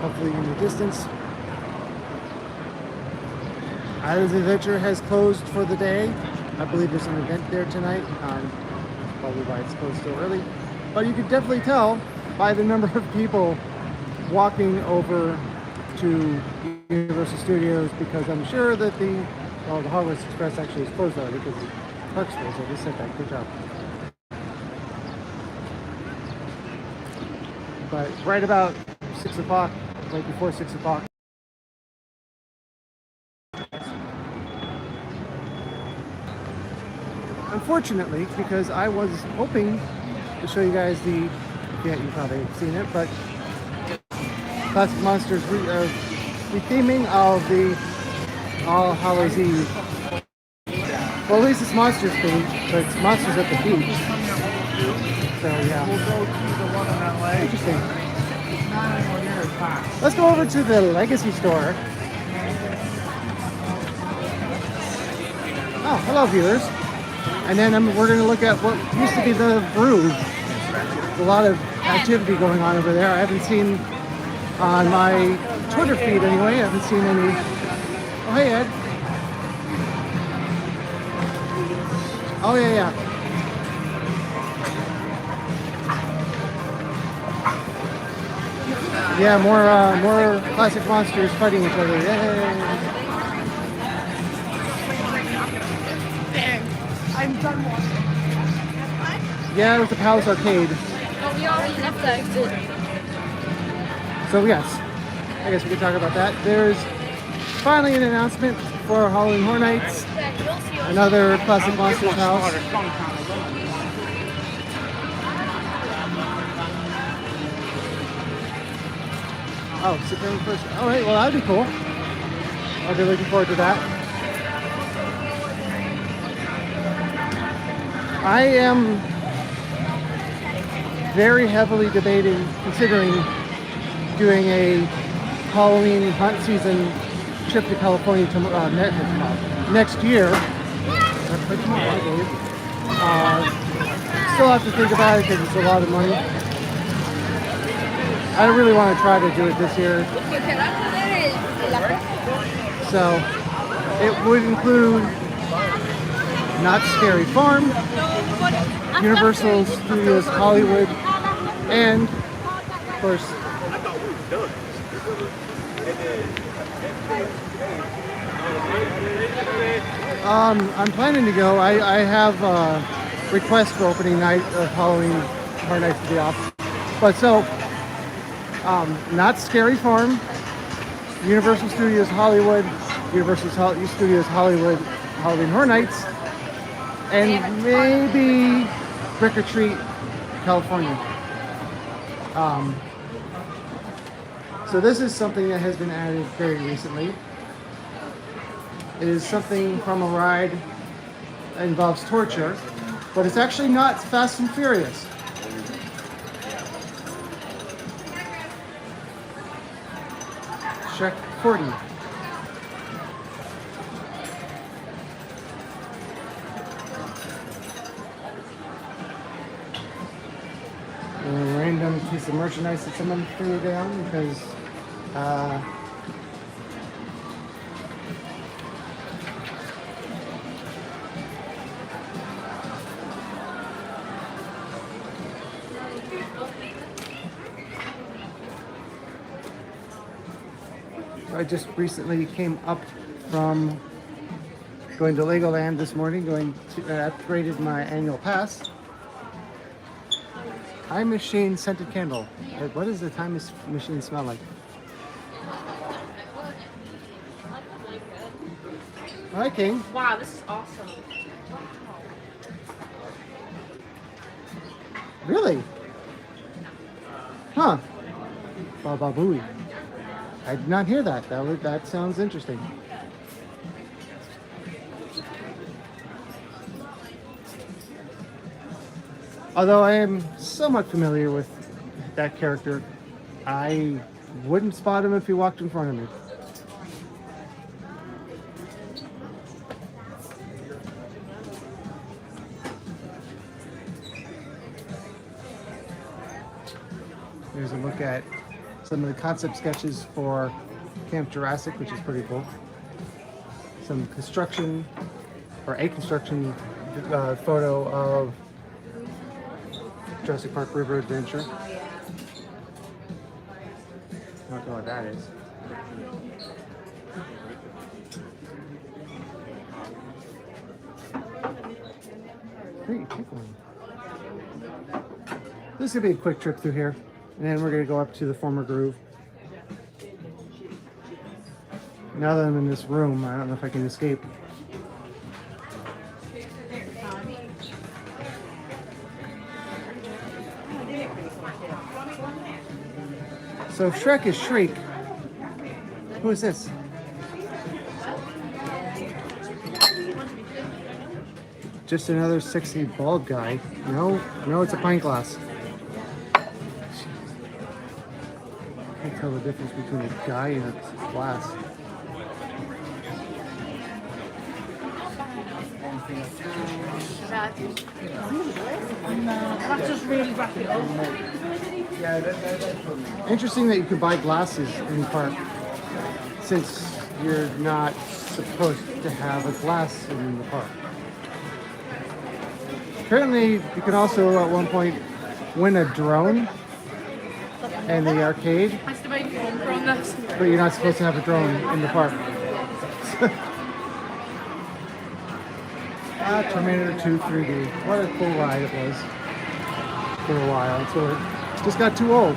hopefully in the distance. Islands Adventure has closed for the day. I believe there's an event there tonight. Probably why it's closed so early. But you could definitely tell by the number of people walking over to Universal Studios, because I'm sure that the Hollywood Express actually is closed already because the park's closed. I just said that. Good job. But right about 6 o'clock, right before 6 o'clock, unfortunately, because I was hoping to show you guys the, yeah, you probably have seen it, but Classic Monsters retheming of the All Hallows Eve. Well, at least it's Monsters themed, but it's Monsters at the beach. So yeah. We'll go to the one on that leg. Interesting. It's not anymore here, it's fine. Let's go over to the Legacy store. Oh, hello viewers. And then we're going to look at what used to be the Brew. A lot of activity going on over there. I haven't seen on my Twitter feed anyway. I haven't seen any. Oh, hey Ed. Oh yeah, yeah. Yeah, more Classic Monsters fighting each other. Yay! I'm done watching. Yeah, it was the Palace Arcade. Oh, we already left the exit. So yes, I guess we could talk about that. There's finally an announcement for Halloween Horror Nights. Another Classic Monsters house. Oh, September 1st. All right, well that'd be cool. I'll be looking forward to that. I am very heavily debating, considering doing a Halloween hunt season trip to California next year. Or tomorrow, I believe. Still have to think about it because it's a lot of money. I don't really want to try to do it this year. So it would include Not Scary Farm, Universal Studios Hollywood, and of course I'm planning to go. I have a request for opening night of Halloween Horror Nights to be off. But so Not Scary Farm, Universal Studios Hollywood, Universal Studios Hollywood Halloween Horror Nights, and maybe Trick or Treat California. So this is something that has been added very recently. It is something from a ride that involves torture, but it's actually not Fast and Furious. Shrek 40. A random piece of merchandise that someone threw down because I just recently came up from going to Legoland this morning, upgraded my annual pass. Time Machine scented candle. What does the Time Machine smell like? Hi, King. Wow, this is awesome. Really? Huh. Baba Booey. I did not hear that. That sounds interesting. Although I am somewhat familiar with that character, I wouldn't spot him if he walked in front of me. Here's a look at some of the concept sketches for Camp Jurassic, which is pretty cool. Some construction, or a construction photo of Jurassic Park River Adventure. I don't know what that is. Hey, pick one. This is gonna be a quick trip through here, and then we're gonna go up to the former groove. Now that I'm in this room, I don't know if I can escape. So Shrek is Shriek. Who is this? Just another sexy bald guy. No, it's a pint glass. I can't tell the difference between a guy and a glass. That's just really wrap it up. Interesting that you could buy glasses in the park, since you're not supposed to have a glass in the park. Apparently, you can also at one point win a drone in the arcade, Has to make one from this. but you're not supposed to have a drone in the park. Terminator 2 3D. What a cool ride it was for a while until it just got too old.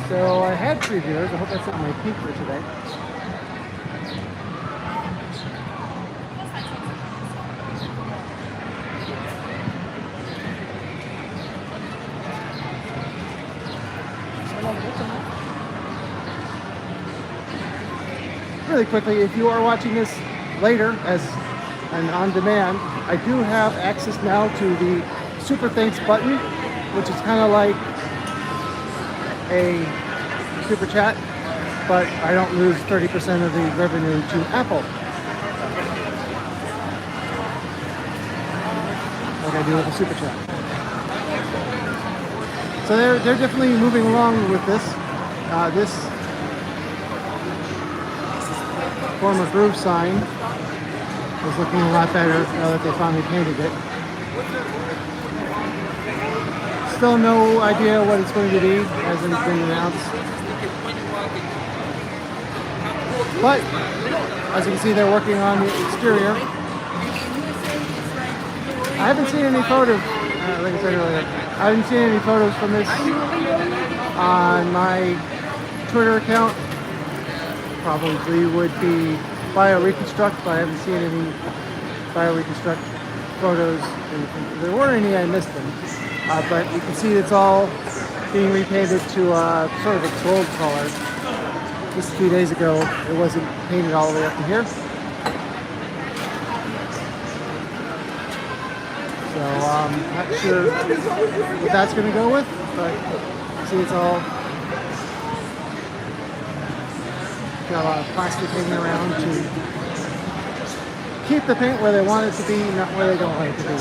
So I had 3 viewers. I hope that's not my peak for today. Really quickly, if you are watching this later as an on-demand, I do have access now to the Super Thanks button, which is kind of like a Super Chat, but I don't lose 30% of the revenue to Apple, like I do with a Super Chat. So they're definitely moving along with this. This former groove sign is looking a lot better now that they finally painted it. Still no idea what it's going to be, hasn't been announced. But as you can see, they're working on the exterior. I haven't seen any photos, like I said earlier, I haven't seen any photos from this on my Twitter account. Probably would be Bio Reconstruct, but I haven't seen any Bio Reconstruct photos. If there were any, I missed them. But you can see it's all being repainted to sort of a gold color. Just a few days ago, it wasn't painted all the way up to here. So not sure what that's going to go with, but you see it's all got a lot of plastic hanging around to keep the paint where they want it to be, not where they don't want it to be.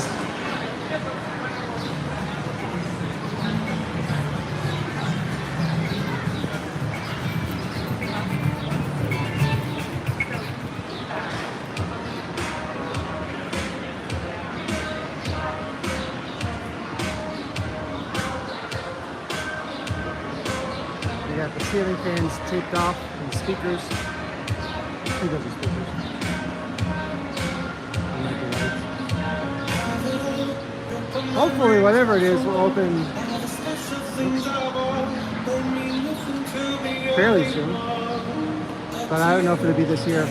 We got the ceiling fans taped off and speakers. I think those are speakers. I like the lights. Hopefully, whatever it is, will open fairly soon. But I don't know if it'll be this year.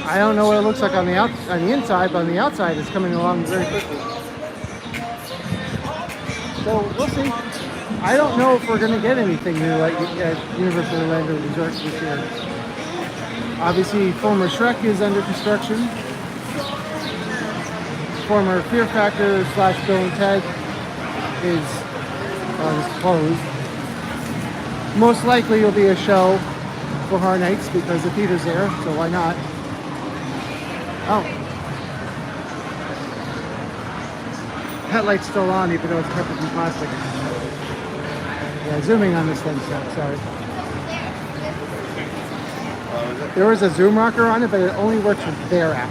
I don't know what it looks like on the inside, but on the outside, it's coming along very quickly. So we'll see. I don't know if we're going to get anything new at Universal Orlando Resort this year. Obviously, former Shrek is under construction. Former Fear Factor / Bill and Ted is closed. Most likely it'll be a show for Horror Nights because the theater's there, so why not? Oh. pet light's still on, even though it's covered in plastic. Yeah, zooming on this thing, so sorry. There was a zoom rocker on it, but it only works with their app.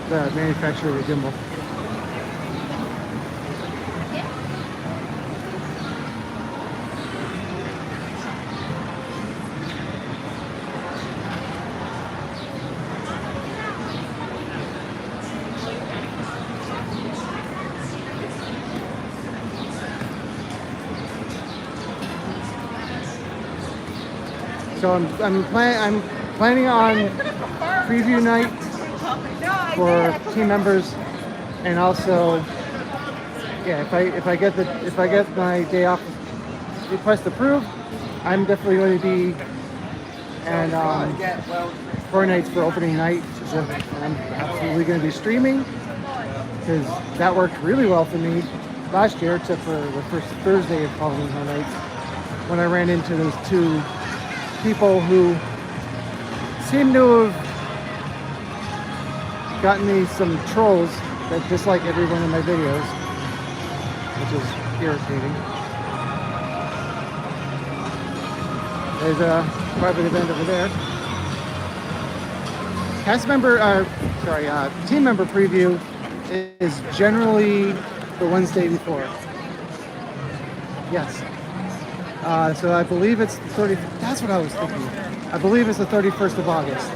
The manufacturer of the gimbal. So I'm planning on preview night for team members, and also, yeah, if I get my day off request approved, I'm definitely going to be and four nights for opening night. So I'm absolutely going to be streaming because that worked really well for me last year, except for the first Thursday of following her nights when I ran into those two people who seem to have gotten me some trolls that dislike every one of my videos, which is irritating. There's a private event over there. Team member preview is generally the Wednesday before. Yes. So I believe it's the 30th. That's what I was thinking. I believe it's the 31st of August.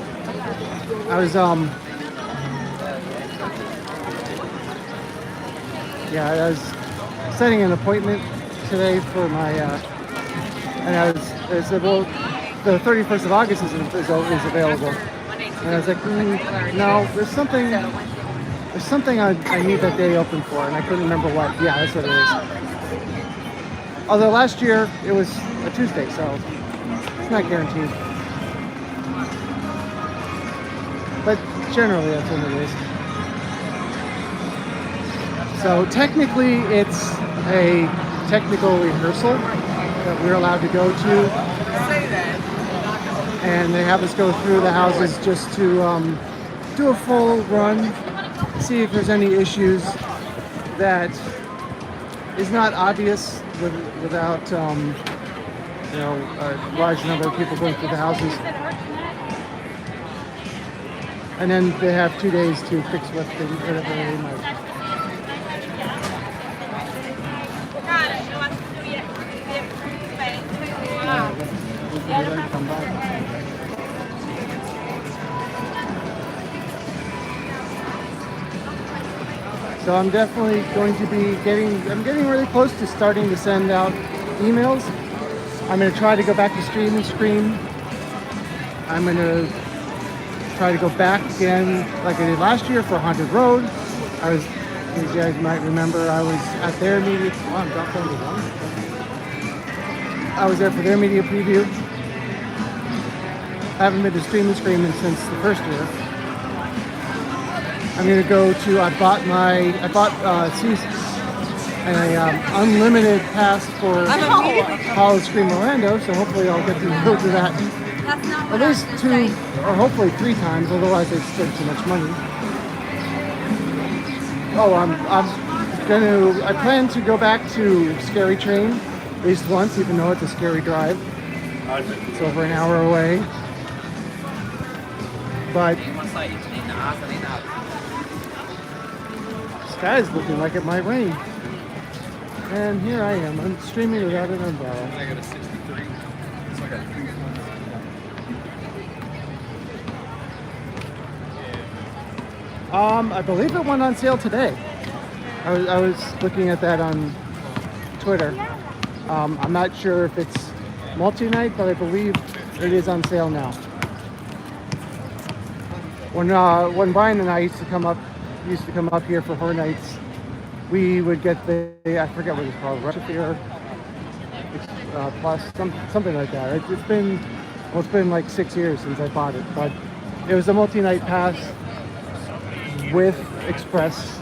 I was setting an appointment today for my and I said, well, the 31st of August is available. And I was like, no, there's something I need that day open for, and I couldn't remember what. Yeah, that's what it is. Although last year it was a Tuesday, so it's not guaranteed. But generally that's what it is. So technically it's a technical rehearsal that we're allowed to go to. And they have us go through the houses just to do a full run, see if there's any issues that is not obvious without a large number of people going through the houses. And then they have 2 days to fix whatever they might. So I'm definitely going to be I'm getting really close to starting to send out emails. I'm going to try to go back to Stream and Scream. I'm going to try to go back again like I did last year for Haunted Road. As you guys might remember, I was at their media. Oh, I'm dropped down to one. I was there for their media preview. I haven't been to Stream and Scream since the first year. I'm gonna go to. I bought an unlimited pass for Hall of Scream Orlando, so hopefully I'll get to go to that at least 2 or hopefully 3 times. Otherwise, they spend too much money. Oh, I plan to go back to Scary Train at least once, even though it's a scary drive. It's over an hour away, but. Sky's looking like it might rain. And here I am. I'm streaming without an umbrella. I got a 63. It's like a I believe it went on sale today. I was looking at that on Twitter. I'm not sure if it's multi-night, but I believe it is on sale now. When Brian and I used to come up here for horror nights, we would get I forget what it's called, Refurbishment Plus, something like that. It's been like 6 years since I bought it, but it was a multi-night pass with Express,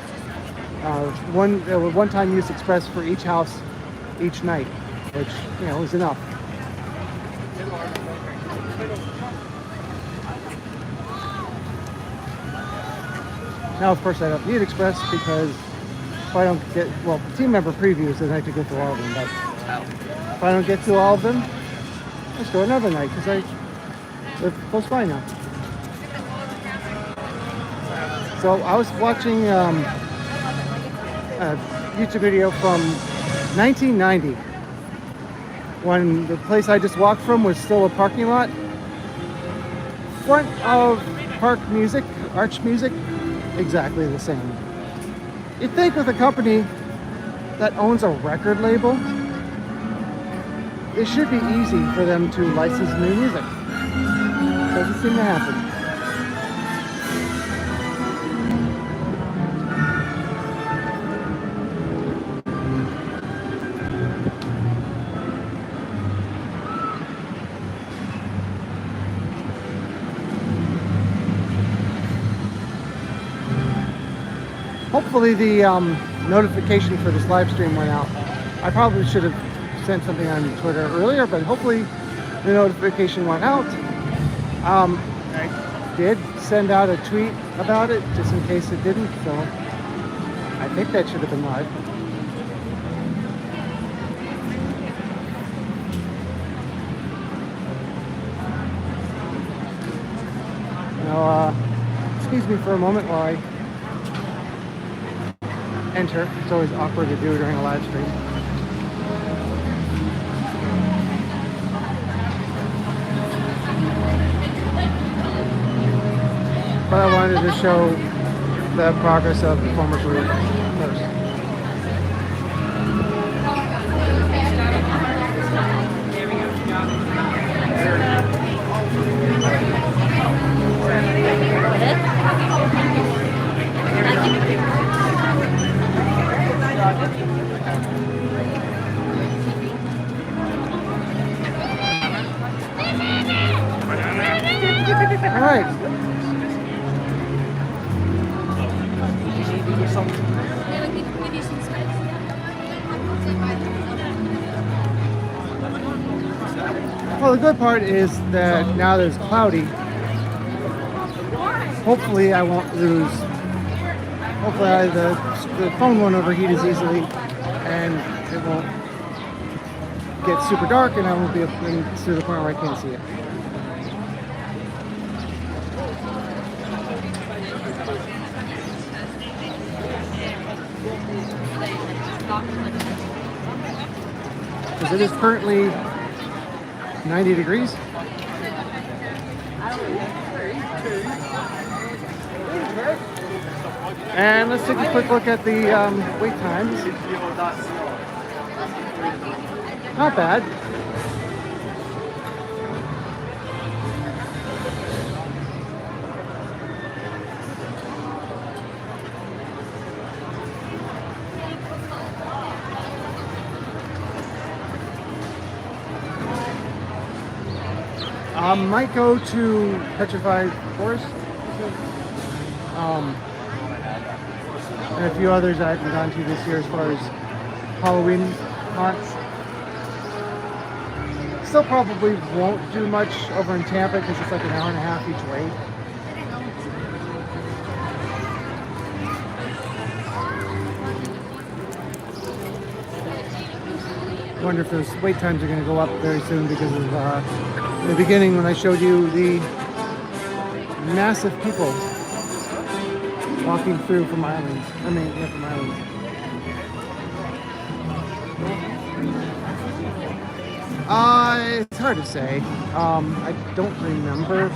one-time use Express for each house, each night, which was enough. Now, of course, I don't need Express because if I don't get, well, team member previews, I'd like to get to all of them, but if I don't get to all of them, let's go another night, because they're close by now. So I was watching a YouTube video from 1990 when the place I just walked from was still a parking lot. Front of Park Music, Arch Music, exactly the same. You'd think with a company that owns a record label, it should be easy for them to license new music. Doesn't seem to happen. Hopefully the notification for this live stream went out. I probably should have sent something on Twitter earlier, but hopefully the notification went out. I did send out a tweet about it, just in case it didn't, so I think that should have been live. Now, excuse me for a moment while I enter. It's always awkward to do during a live stream. But I wanted to show the progress of the former group first. All right. Well, the good part is that now that it's cloudy, hopefully I won't lose. Hopefully the phone won't overheat as easily, and it won't get super dark, and I won't be able to the point where I can't see it. Because it is currently 90 degrees. And let's take a quick look at the wait times. Not bad. Might go to Petrified Forest. And a few others I haven't gone to this year as far as Halloween haunts. Still probably won't do much over in Tampa because it's like an hour and a half each way. I wonder if those wait times are going to go up very soon because of in the beginning when I showed you the massive people walking through from islands. I mean, yeah, from islands. It's hard to say. I don't remember.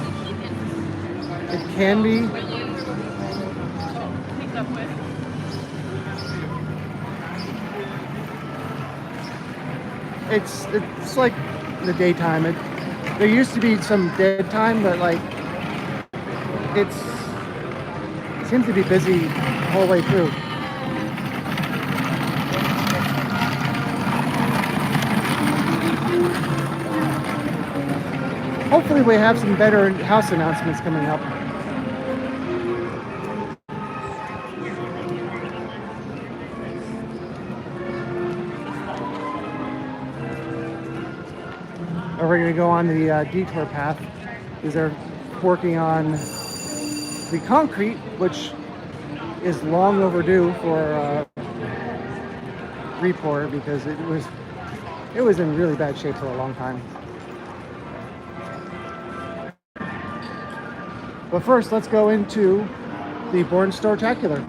It can be. It's like the daytime. There used to be some dead time, but like it seems to be busy the whole way through. Hopefully we have some better house announcements coming up. We're going to go on the detour path because they're working on the concrete, which is long overdue for repour because it was in really bad shape for a long time. But first, let's go into the Born Storetacular.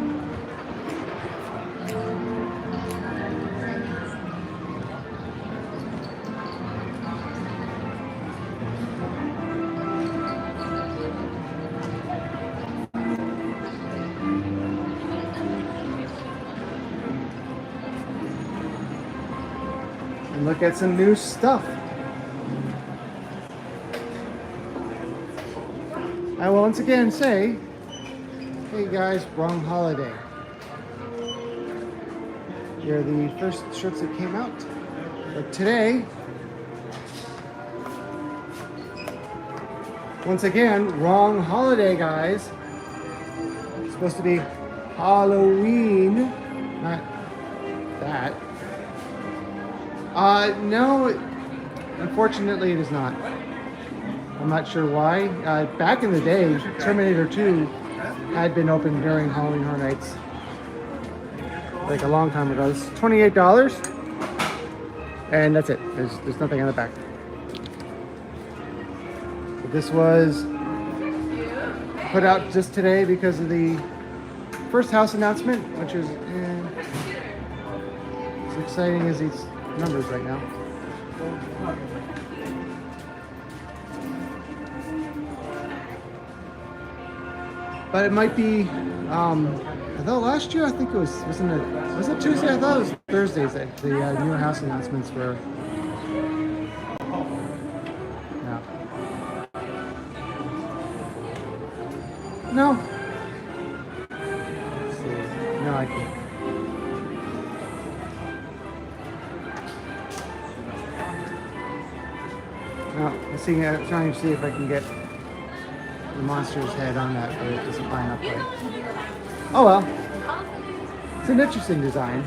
And look at some new stuff. I will once again say, hey guys, wrong holiday. Here are the first shirts that came out. But today, once again, wrong holiday, guys. It's supposed to be Halloween, not that. No, unfortunately it is not. I'm not sure why. Back in the day, Terminator 2 had been open during Halloween Horror Nights. Like a long time ago. It's $28. And that's it. There's nothing on the back. But this was put out just today because of the first house announcement, which is as exciting as these numbers right now. But it might be, although last year I think it was it Tuesday? I thought it was Thursdays that the new house announcements were. Yeah. No. Let's see. No, I can't. No, I'm trying to see if I can get the monster's head on that, but it doesn't line up right. Oh well. It's an interesting design.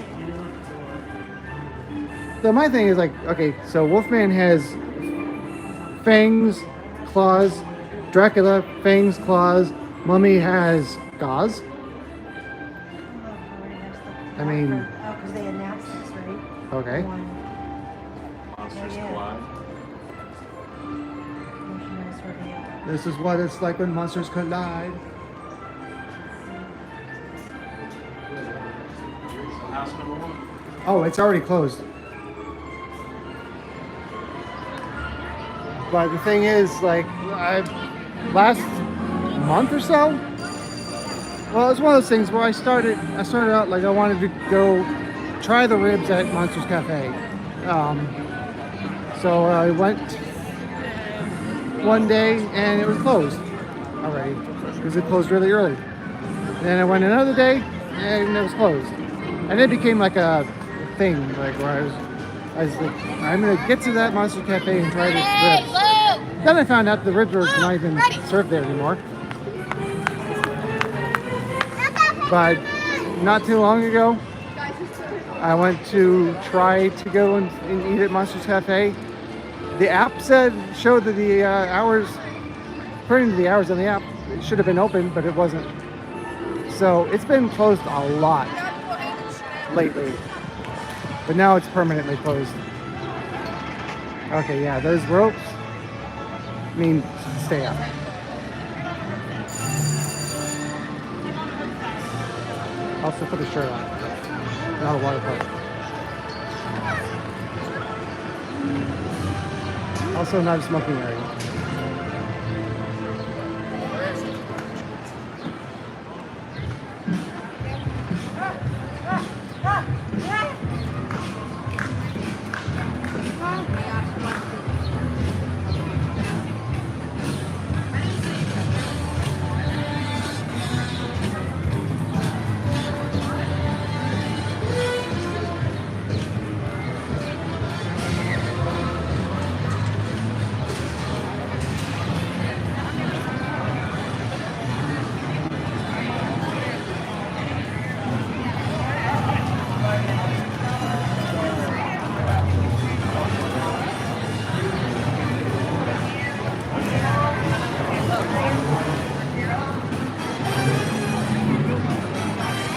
So my thing is like, okay, so Wolfman has fangs, claws, Dracula, fangs, claws, Mummy has gauze. I mean... Oh, because they announced this, right? Okay. Monsters Collide. This is what it's like when monsters collide. House number 1. Oh, it's already closed. But the thing is, like, last month or so, well, it's one of those things where I started out like I wanted to go try the ribs at Monsters Cafe. So I went one day and it was closed already because it closed really early. And then I went another day and it was closed. And it became like a thing, like where I was like, I'm gonna get to that Monster Cafe and try this ribs. Then I found out the ribs were not even served there anymore. But not too long ago, I went to try to go and eat at Monsters Cafe. The app showed that the hours, according to the hours on the app, it should have been open, but it wasn't. So it's been closed a lot lately, but now it's permanently closed. Okay, yeah, those ropes mean stay up. Also put a shirt on, not a water coat. Also not a smoking area.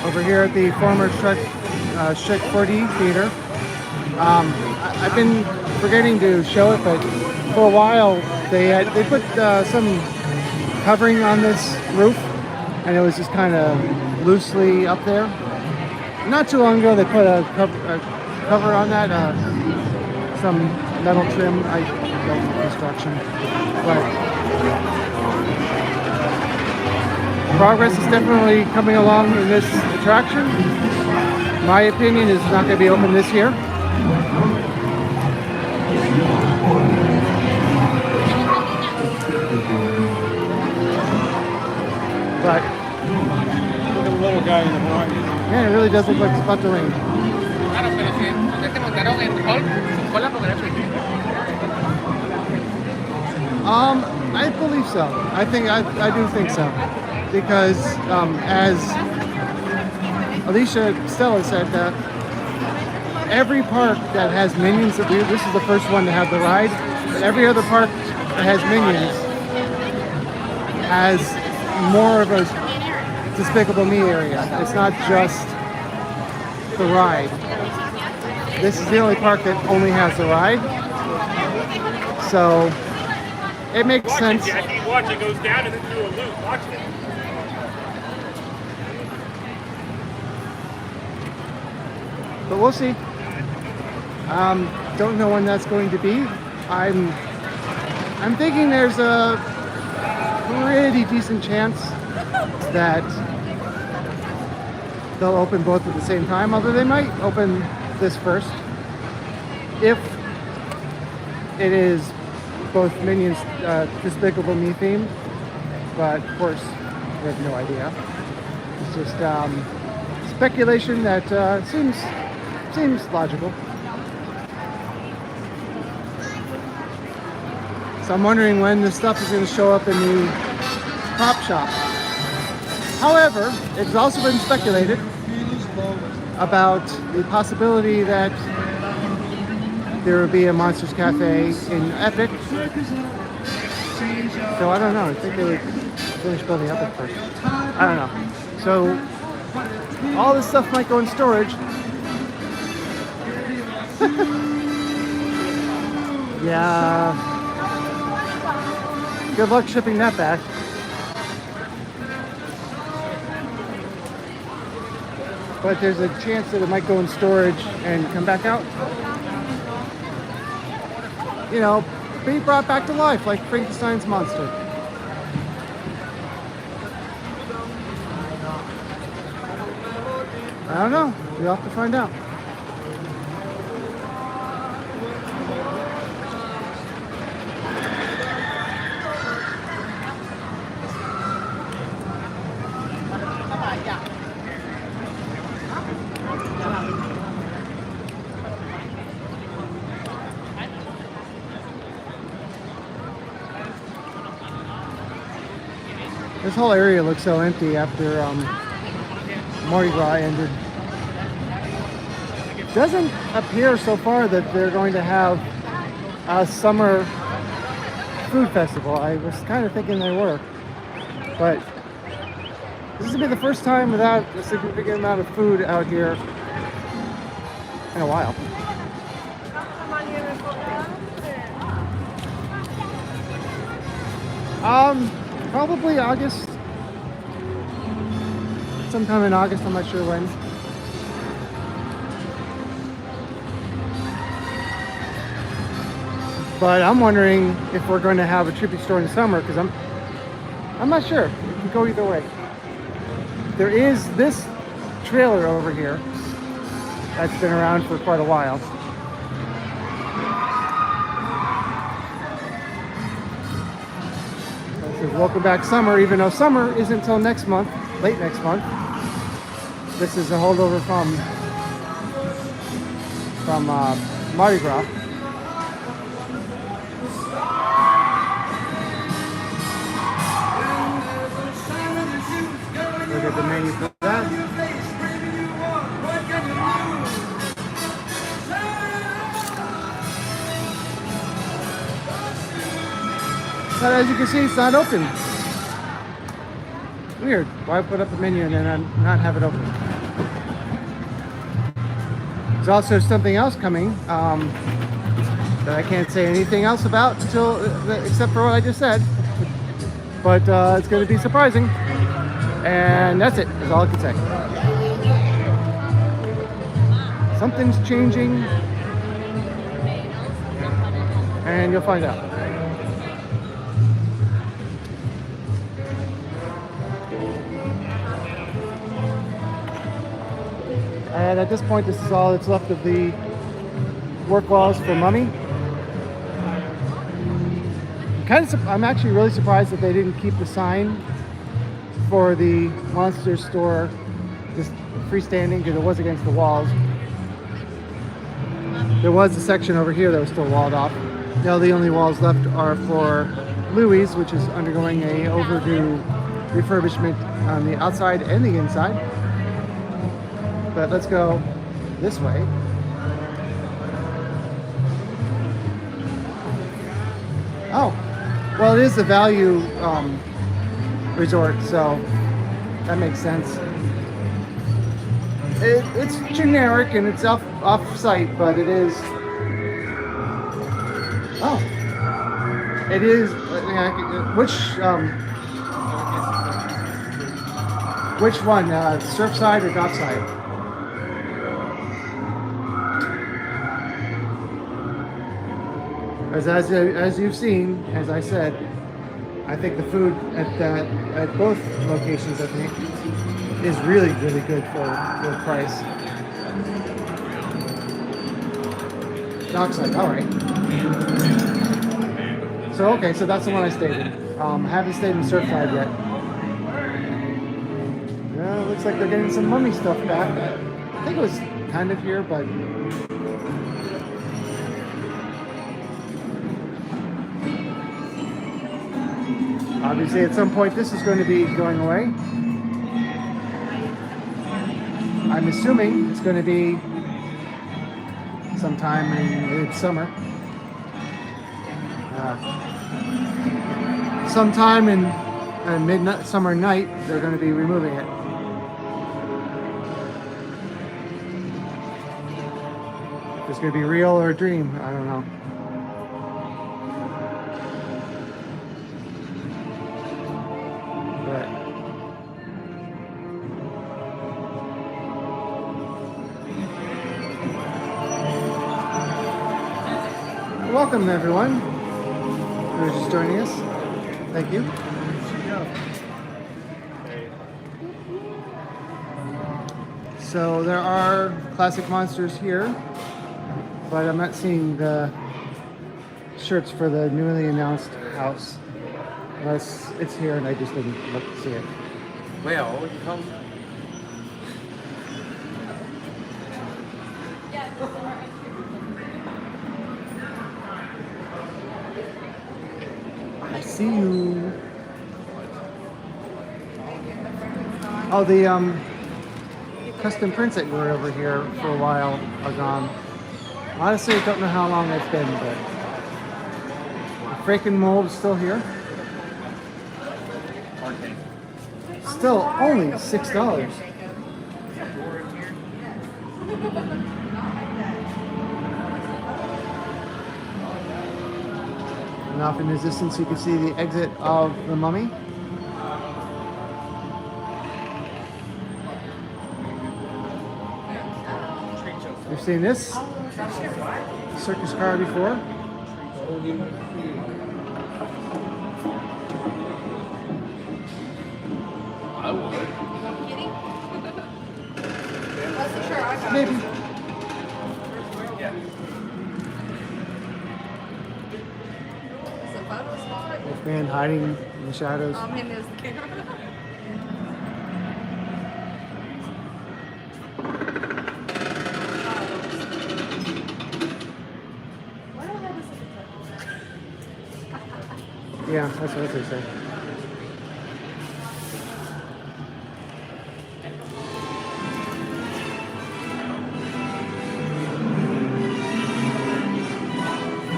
Over here at the former Chic 4D theater. I've been forgetting to show it, but for a while they put some covering on this roof, and it was just kind of loosely up there. Not too long ago, they put a cover on that, some metal trim. I don't know construction, but progress is definitely coming along in this attraction. My opinion is it's not going to be open this year. But Look at the little guy in the front. man, it really does look like it's about to rain. Claro, pero si ya te montaron en Hulk, su cola porque era pequeña. I believe so. I do think so, because as Alicia Stella said, that every park that has Minions, this is the first one to have the ride, but every other park that has Minions has more of a Despicable Me area. It's not just the ride. This is the only park that only has the ride, so it makes sense. Jackie, watch it goes down and then do a loop. Watch it. But we'll see. Don't know when that's going to be. I'm thinking there's a pretty decent chance that they'll open both at the same time, although they might open this first if it is both Minions Despicable Me themed, but of course we have no idea. It's just speculation that seems logical. So I'm wondering when this stuff is going to show up in the prop shop. However, it's also been speculated about the possibility that there will be a Monsters Cafe in Epic. So I don't know. I think they would finish building Epic first. I don't know. So all this stuff might go in storage. Yeah. Good luck shipping that back. But there's a chance that it might go in storage and come back out. You know, be brought back to life like Frankenstein's monster. I don't know. We'll have to find out. This whole area looks so empty after Mardi Gras ended. Doesn't appear so far that they're going to have a summer food festival. I was kind of thinking they were, but this is gonna be the first time without a significant amount of food out here in a while. Probably August. Sometime in August, I'm not sure when. But I'm wondering if we're going to have a Trippy store in the summer, because I'm not sure. It can go either way. There is this trailer over here that's been around for quite a while. It says, "Welcome back, summer," even though summer isn't until next month, late next month. This is a holdover from Mardi Gras. Look at the menu for that. But as you can see, it's not open. Weird. Why put up a menu and then not have it open? There's also something else coming that I can't say anything else about until except for what I just said. But it's going to be surprising, and that's it. That's all I can say. Something's changing, and you'll find out. And at this point, this is all that's left of the work walls for Mummy. I'm actually really surprised that they didn't keep the sign for the monster store just freestanding, because it was against the walls. There was a section over here that was still walled off. Now the only walls left are for Louis, which is undergoing a overdue refurbishment on the outside and the inside. But let's go this way. Oh, well, it is a value resort, so that makes sense. It's generic and it's off-site, but it is. Oh, it is. Which one? Surfside or dockside? As you've seen, as I said, I think the food at both locations, I think, is really, really good for the price. Dockside, all right. So okay, so that's the one I stayed in. I haven't stayed in Surfside yet. Yeah, it looks like they're getting some Mummy stuff back. I think it was kind of here, but. Obviously, at some point, this is going to be going away. I'm assuming it's going to be sometime in mid-summer. Sometime in mid-summer night, they're going to be removing it. If it's going to be real or a dream, I don't know. Welcome everyone who's just joining us. Thank you. So there are classic monsters here, but I'm not seeing the shirts for the newly announced house, unless it's here and I just didn't look to see it. Well, you come. I see you. Oh, the custom prints that were over here for a while are gone. Honestly, I don't know how long it's been, but the freaking mold's still here. Still only $6. And off in the distance, you can see the exit of the Mummy. You've seen this circus car before. I would. Maybe. This man hiding in the shadows. Yeah, that's what they say.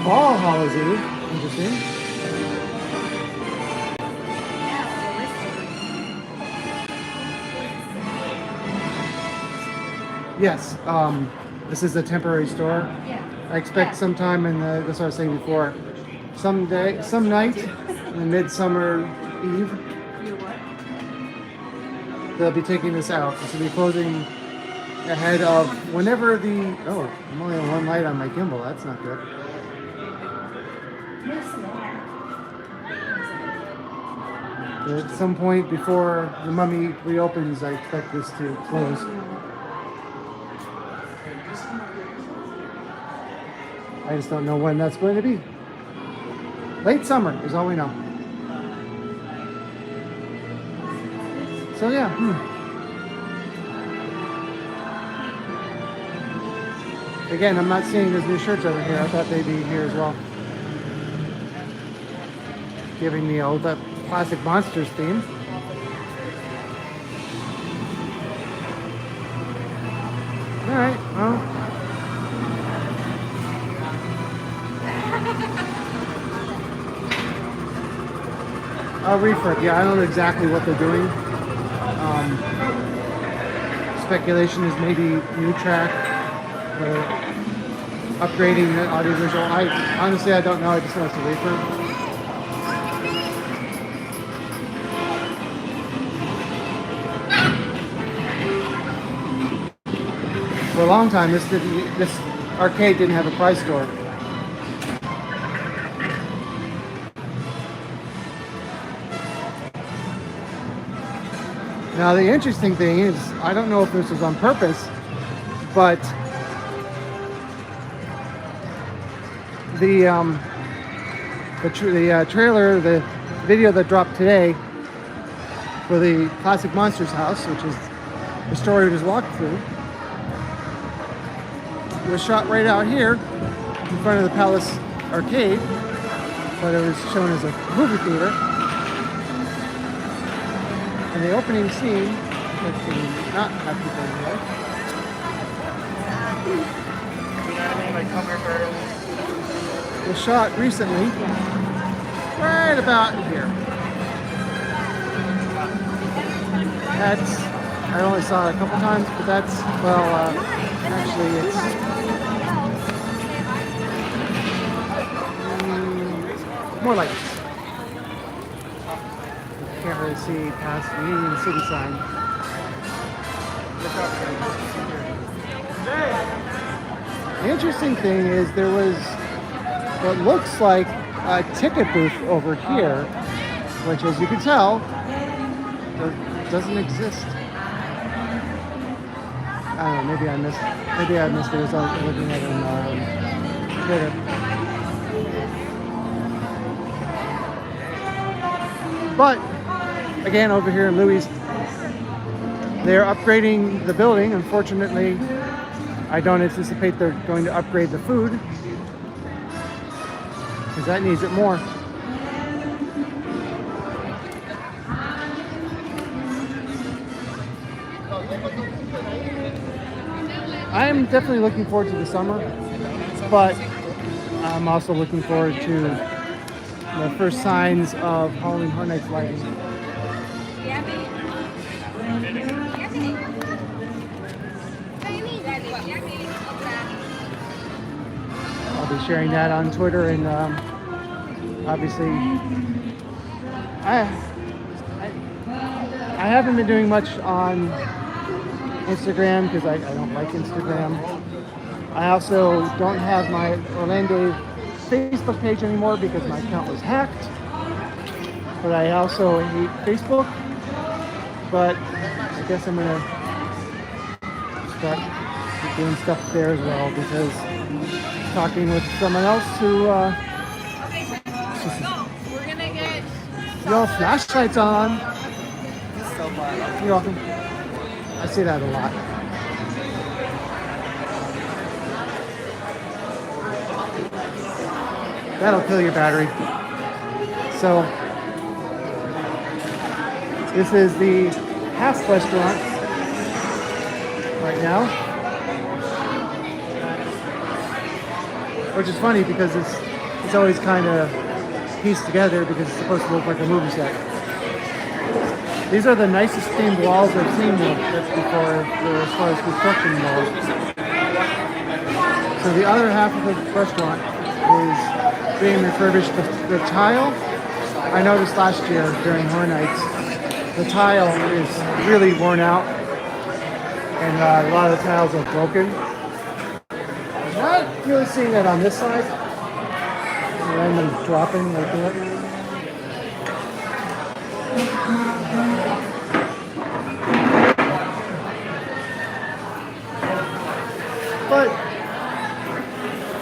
All Hallows Eve. Interesting. Yes. this is a temporary store. I expect sometime in the, that's what I was saying before, some night in the midsummer eve, they'll be taking this out. This will be closing ahead of whenever the, oh, I'm only on one light on my gimbal, that's not good. At some point before the Mummy reopens, I expect this to close. I just don't know when that's going to be. Late summer is all we know. So yeah. Again, I'm not seeing those new shirts over here. I thought they'd be here as well. Giving me all the classic Monsters theme. Alright, well. Refurb, yeah, I don't know exactly what they're doing. Speculation is maybe new track or upgrading the audiovisual. Honestly, I don't know. I just know it's a refurb. For a long time, this arcade didn't have a price store. Now the interesting thing is, I don't know if this was on purpose, but the trailer, the video that dropped today for the Classic Monsters house, which is the story we just walked through, it was shot right out here in front of the Palace Arcade, but it was shown as a movie theater. And the opening scene, which did not have people in there, was shot recently, right about here. That's, I only saw it a couple times, but that's, well, actually it's more like this. Can't really see past the Union City sign. The interesting thing is there was what looks like a ticket booth over here, which, as you can tell, doesn't exist. I don't know, maybe I missed it as I was looking at it on Twitter. But again, over here in Louis, they're upgrading the building. Unfortunately, I don't anticipate they're going to upgrade the food, because that needs it more. I'm definitely looking forward to the summer, but I'm also looking forward to the first signs of Halloween Horror Nights lighting. I'll be sharing that on Twitter, and obviously I haven't been doing much on Instagram because I don't like Instagram. I also don't have my Orlando Facebook page anymore because my account was hacked. But I also hate Facebook. But I guess I'm gonna start doing stuff there as well, because talking with someone else who We're gonna get yo, flashlights on. You're welcome. I see that a lot. That'll kill your battery. So, this is the Half restaurant right now. Which is funny because it's always kind of pieced together because it's supposed to look like a movie set. These are the nicest themed walls I've seen though, that's before as far as construction walls. So the other half of the restaurant is being refurbished. The tile, I noticed last year during Horror Nights, the tile is really worn out, and a lot of the tiles are broken. Not really seeing that on this side. Random dropping like that. But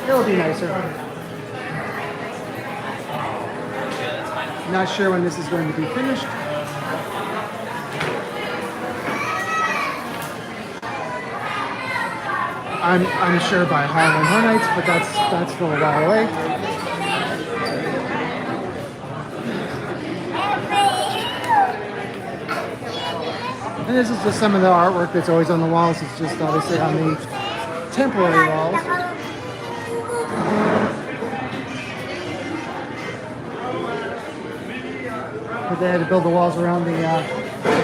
it'll be nicer. Not sure when this is going to be finished. I'm sure by Halloween Horror Nights, but that's still a while away. And this is just some of the artwork that's always on the walls. It's just obviously on the temporary walls. But they had to build the walls around the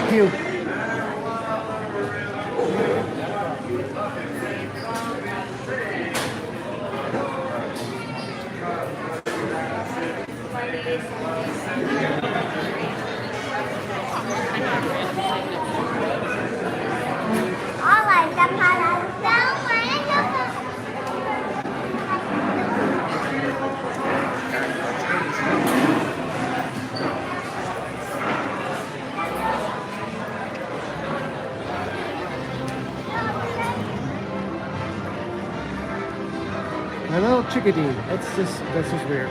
queue. My little chickadee. That's just weird.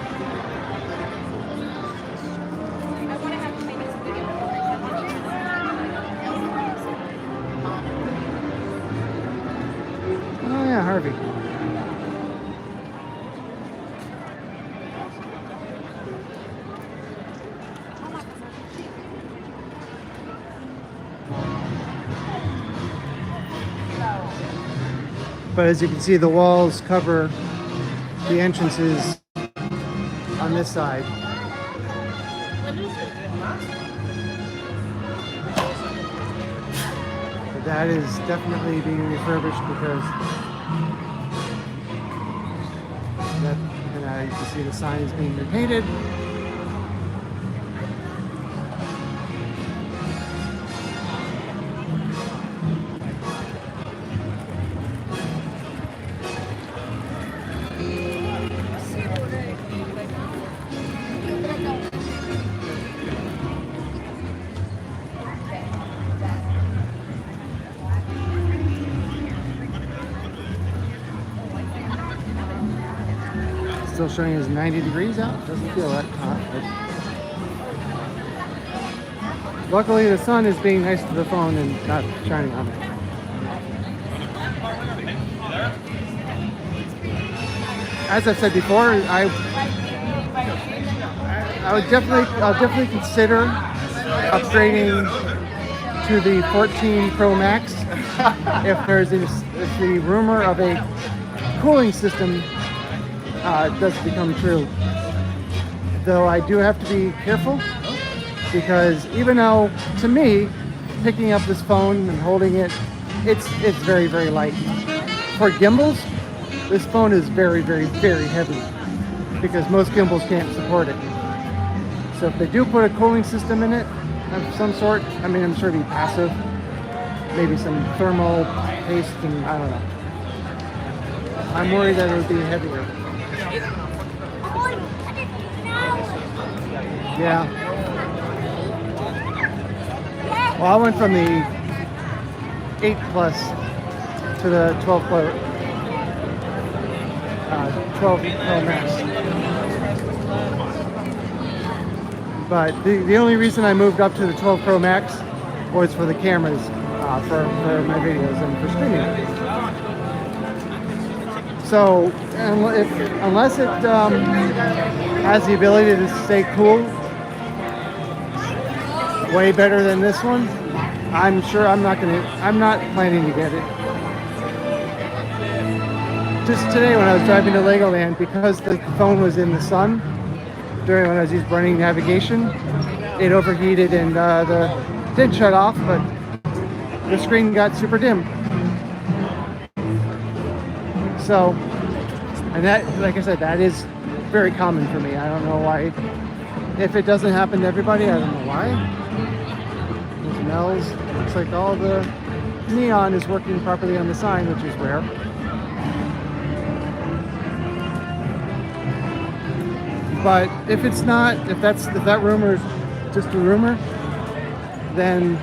Oh yeah, Harvey. But as you can see, the walls cover the entrances on this side. But that is definitely being refurbished because that, and you can see the sign is being repainted. Still showing us 90 degrees out. Doesn't feel that hot. But luckily, the sun is being nice to the phone and not shining on it. As I've said before, I'll definitely consider upgrading to the 14 Pro Max if the rumor of a cooling system does become true. Though I do have to be careful because even though to me picking up this phone and holding it, it's very, very light. For gimbals, this phone is very, very, very heavy because most gimbals can't support it. So if they do put a cooling system in it of some sort, I mean, I'm sure it'd be passive, maybe some thermal paste, and I don't know. I'm worried that it would be heavier. Yeah. Well, I went from the 8 Plus to the 12 Pro Max. But the only reason I moved up to the 12 Pro Max was for the cameras, for my videos and for streaming. So unless it has the ability to stay cool way better than this one, I'm sure I'm not planning to get it. Just today when I was driving to Legoland, because the phone was in the sun when I was running navigation, it overheated and did shut off, but the screen got super dim. So And that, like I said, that is very common for me. I don't know why. If it doesn't happen to everybody, I don't know why. There's Mel's. Looks like all the neon is working properly on the sign, which is rare. But if it's not, if that rumor is just a rumor, then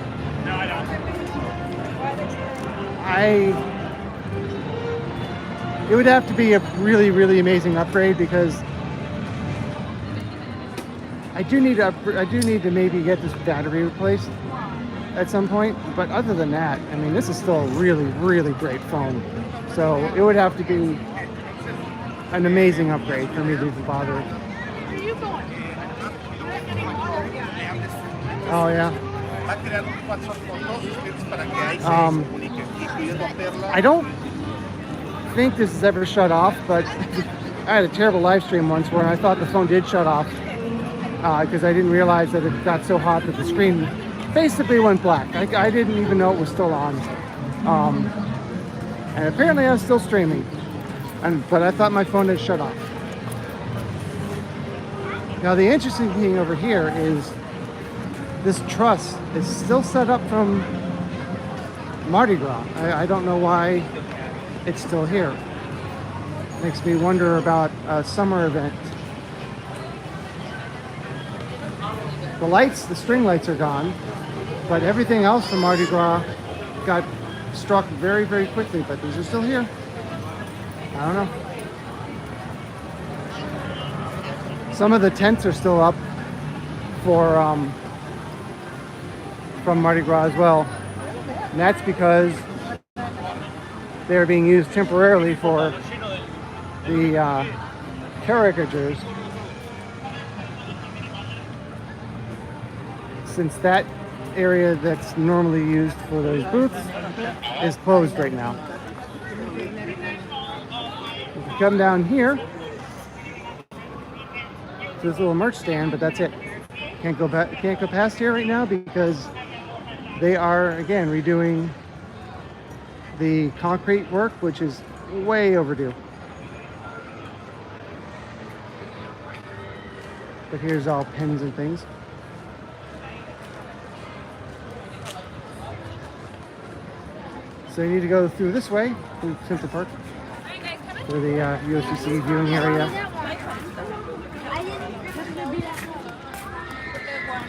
it would have to be a really, really amazing upgrade, because I do need to maybe get this battery replaced at some point. But other than that, I mean, this is still a really, really great phone. So it would have to be an amazing upgrade for me to even bother. Oh yeah. I don't think this has ever shut off, but I had a terrible live stream once where I thought the phone did shut off because I didn't realize that it got so hot that the screen basically went black. I didn't even know it was still on, and apparently I was still streaming, but I thought my phone had shut off. Now the interesting thing over here is this truss is still set up from Mardi Gras. I don't know why it's still here. Makes me wonder about a summer event. The lights, the string lights are gone, but everything else from Mardi Gras got struck very, very quickly, but these are still here. I don't know. Some of the tents are still up for from Mardi Gras as well. And that's because they're being used temporarily for the caricatures, since that area that's normally used for those booths is closed right now. If you come down here to this little merch stand, but that's it. Can't go past here right now because they are again redoing the concrete work, which is way overdue. But here's all pins and things. So you need to go through this way, through Central Park, for the USCC viewing area,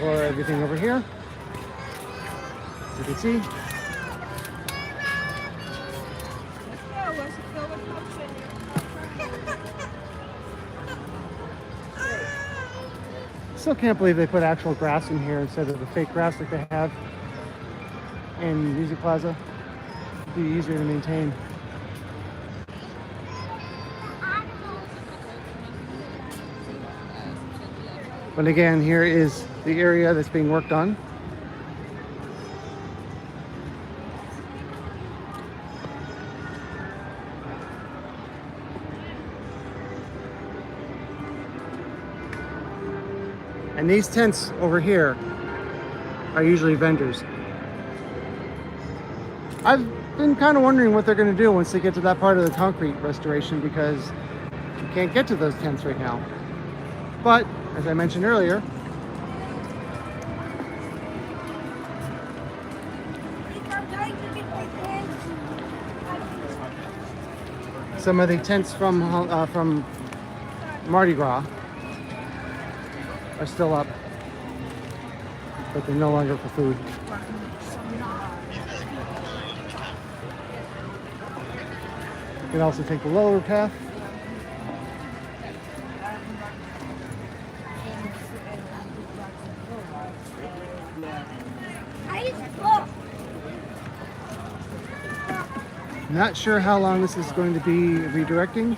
or everything over here. As you can see. Still can't believe they put actual grass in here instead of the fake grass like they have in Music Plaza. It'd be easier to maintain. But again, here is the area that's being worked on. And these tents over here are usually vendors. I've been kind of wondering what they're going to do once they get to that part of the concrete restoration, because you can't get to those tents right now. But as I mentioned earlier, some of the tents from Mardi Gras are still up, but they're no longer for food. You can also take the lower path. Not sure how long this is going to be redirecting,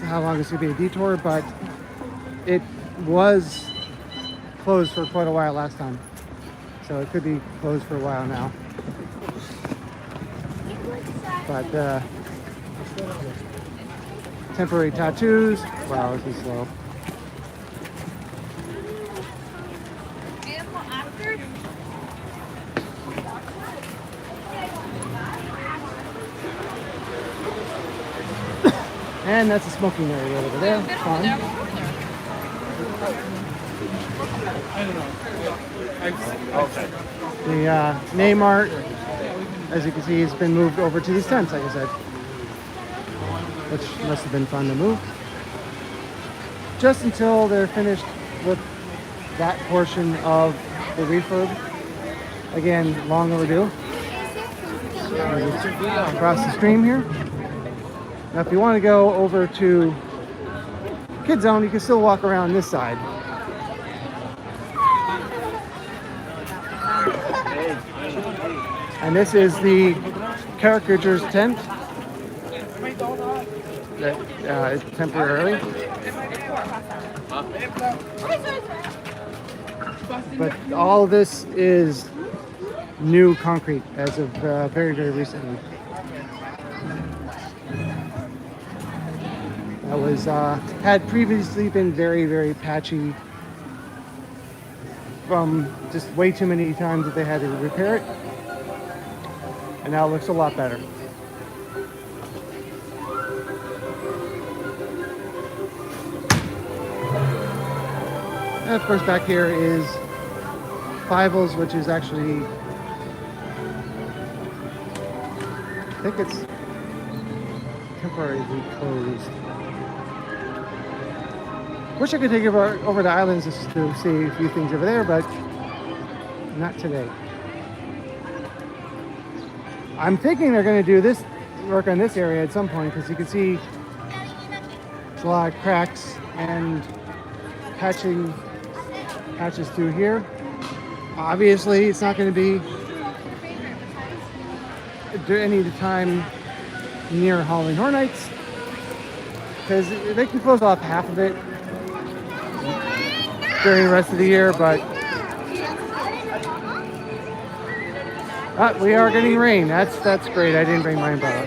how long it's going to be a detour, but it was closed for quite a while last time, so it could be closed for a while now. But temporary tattoos. Wow, this is slow. And that's a smoking area over there. Fun. The name art, as you can see, has been moved over to these tents, like I said, which must have been fun to move. Just until they're finished with that portion of the refurb. Again, long overdue. Across the stream here. Now, if you want to go over to Kid Zone, you can still walk around this side. And this is the caricatures tent that is temporarily. But all of this is new concrete as of very, very recently. That was had previously been very, very patchy from just way too many times that they had to repair it. And now it looks a lot better. And of course back here is Fievel's, which is actually, I think it's temporarily closed. Wish I could take you over to Islands just to see a few things over there, but not today. I'm thinking they're going to do this work on this area at some point, because you can see there's a lot of cracks and patches through here. Obviously, it's not going to be any time near Halloween Horror Nights, because they can close off half of it during the rest of the year, but we are getting rain. That's great. I didn't bring my umbrella.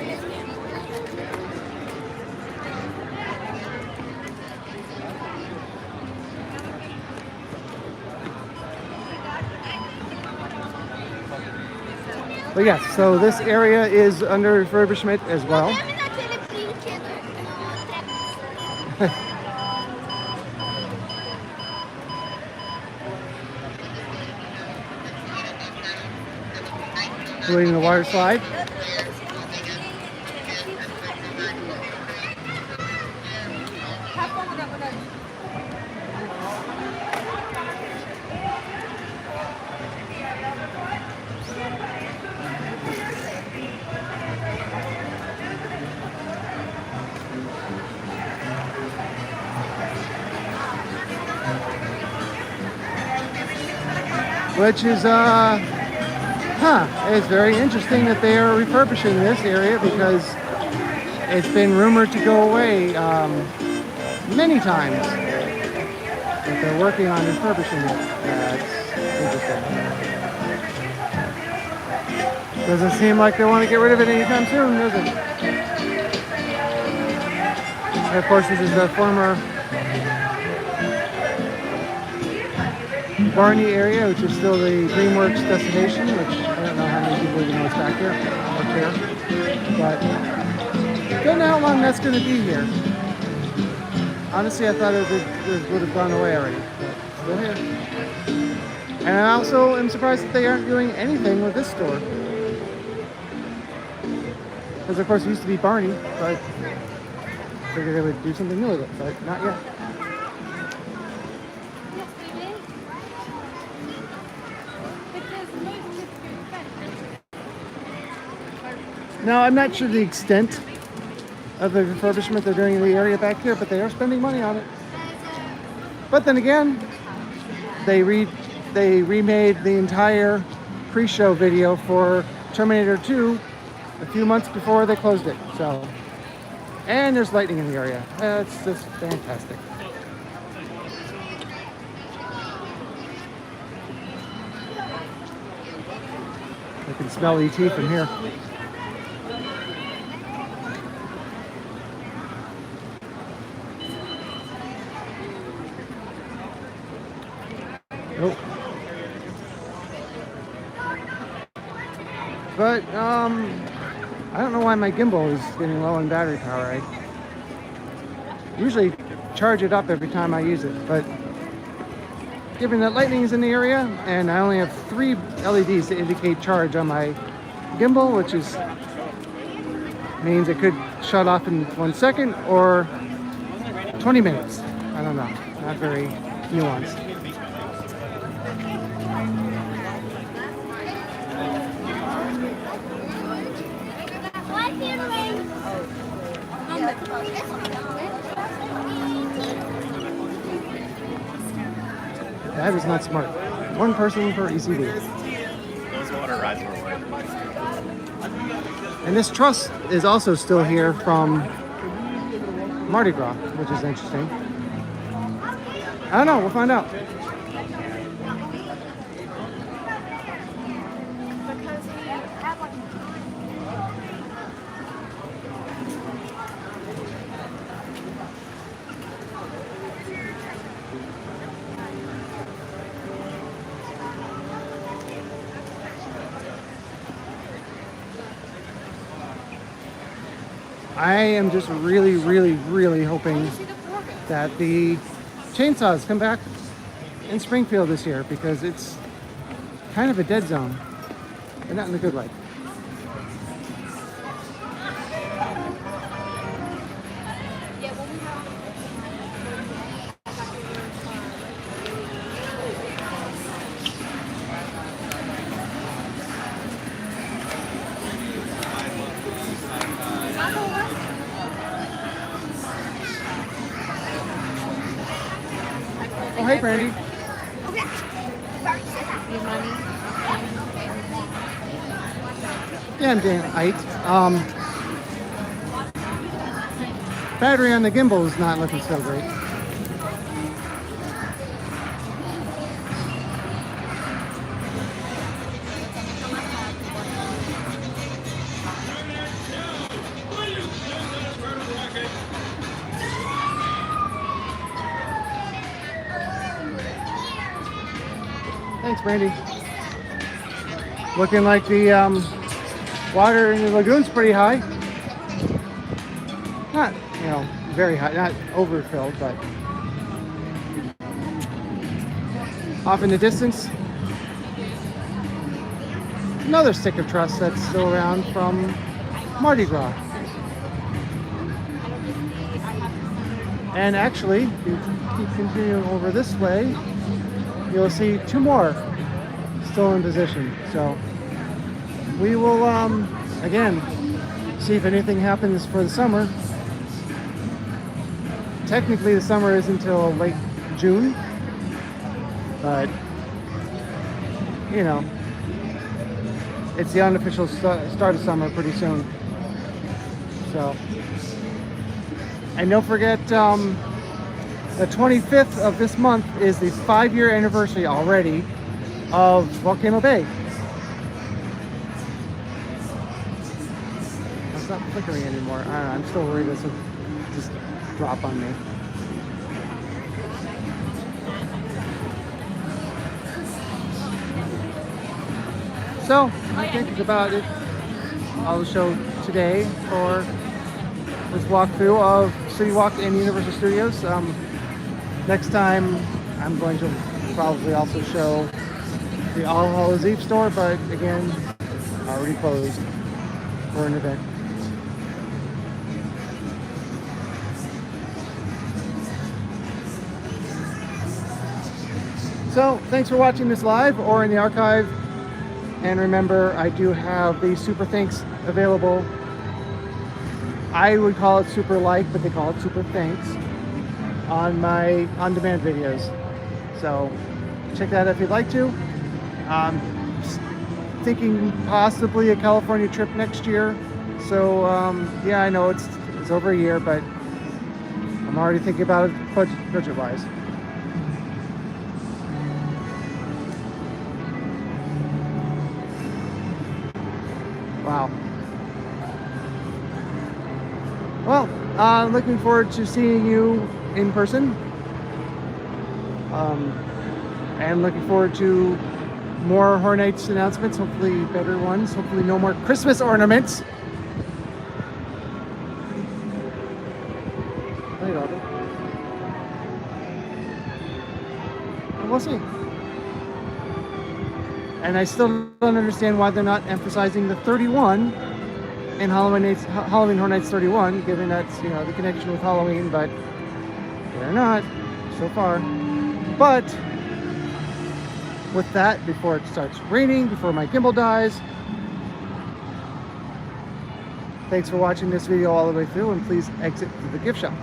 But yes, so this area is under refurbishment as well. Including the water slide. Which is it's very interesting that they are refurbishing this area, because it's been rumored to go away many times. But they're working on refurbishing it. That's interesting. Doesn't seem like they want to get rid of it anytime soon, does it? And of course, this is the former Barney area, which is still the DreamWorks destination, which I don't know how many people even know it's back here or care. But don't know how long that's going to be here. Honestly, I thought it would have gone away already, but still here. And I also am surprised that they aren't doing anything with this store. Because of course it used to be Barney, but I figured they would do something new with it, but not yet. Now, I'm not sure the extent of the refurbishment they're doing in the area back here, but they are spending money on it. But then again, they remade the entire pre-show video for Terminator 2 a few months before they closed it. So, and there's lightning in the area. It's just fantastic. I can smell ET from here. Nope. But I don't know why my gimbal is getting low on battery power. usually charge it up every time I use it, but given that lightning is in the area and I only have 3 LEDs to indicate charge on my gimbal, which is means it could shut off in 1 second or 20 minutes. I don't know, not very nuanced. That is not smart. 1 person per ECV. Those water rides were worth it. And this truss is also still here from Mardi Gras, which is interesting. I don't know, we'll find out. I am just really hoping that the chainsaws come back in Springfield this year, because it's kind of a dead zone, but not in a good way. Oh, hey, Brandy. Yeah, I'm doing height. Battery on the gimbal is not looking so great. Thanks, Brandy. Looking like the water in the lagoon's pretty high. Not, you know, very high, not overfilled, but off in the distance, another stick of truss that's still around from Mardi Gras. And actually, if you keep continuing over this way, you'll see 2 more still in position. So we will, again, see if anything happens for the summer. Technically, the summer is until late June, but, you know, it's the unofficial start of summer pretty soon. So, and don't forget, the 25th of this month is the 5-year anniversary already of Volcano Bay. It's not flickering anymore. I don't know, I'm still worried this will just drop on me. So, I think it's about it. I'll show today for this walkthrough of Citywalk and Universal Studios. Next time, I'm going to probably also show the All Hallows Eve store, but again, already closed for an event. So, thanks for watching this live or in the archive. And remember, I do have the Super Thanks available. I would call it Super Like, but they call it Super Thanks on my on-demand videos. So check that out if you'd like to. Thinking possibly a California trip next year. So yeah, I know it's over a year, but I'm already thinking about it budget-wise. Wow. Well, I'm looking forward to seeing you in person. And looking forward to more Horror Nights announcements, hopefully better ones, hopefully no more Christmas ornaments. Hey, Robert. we'll see. And I still don't understand why they're not emphasizing the 31 in Halloween Horror Nights 31, given that's, you know, the connection with Halloween, but they're not so far. But with that, before it starts raining, before my gimbal dies, thanks for watching this video all the way through, and please exit to the gift shop.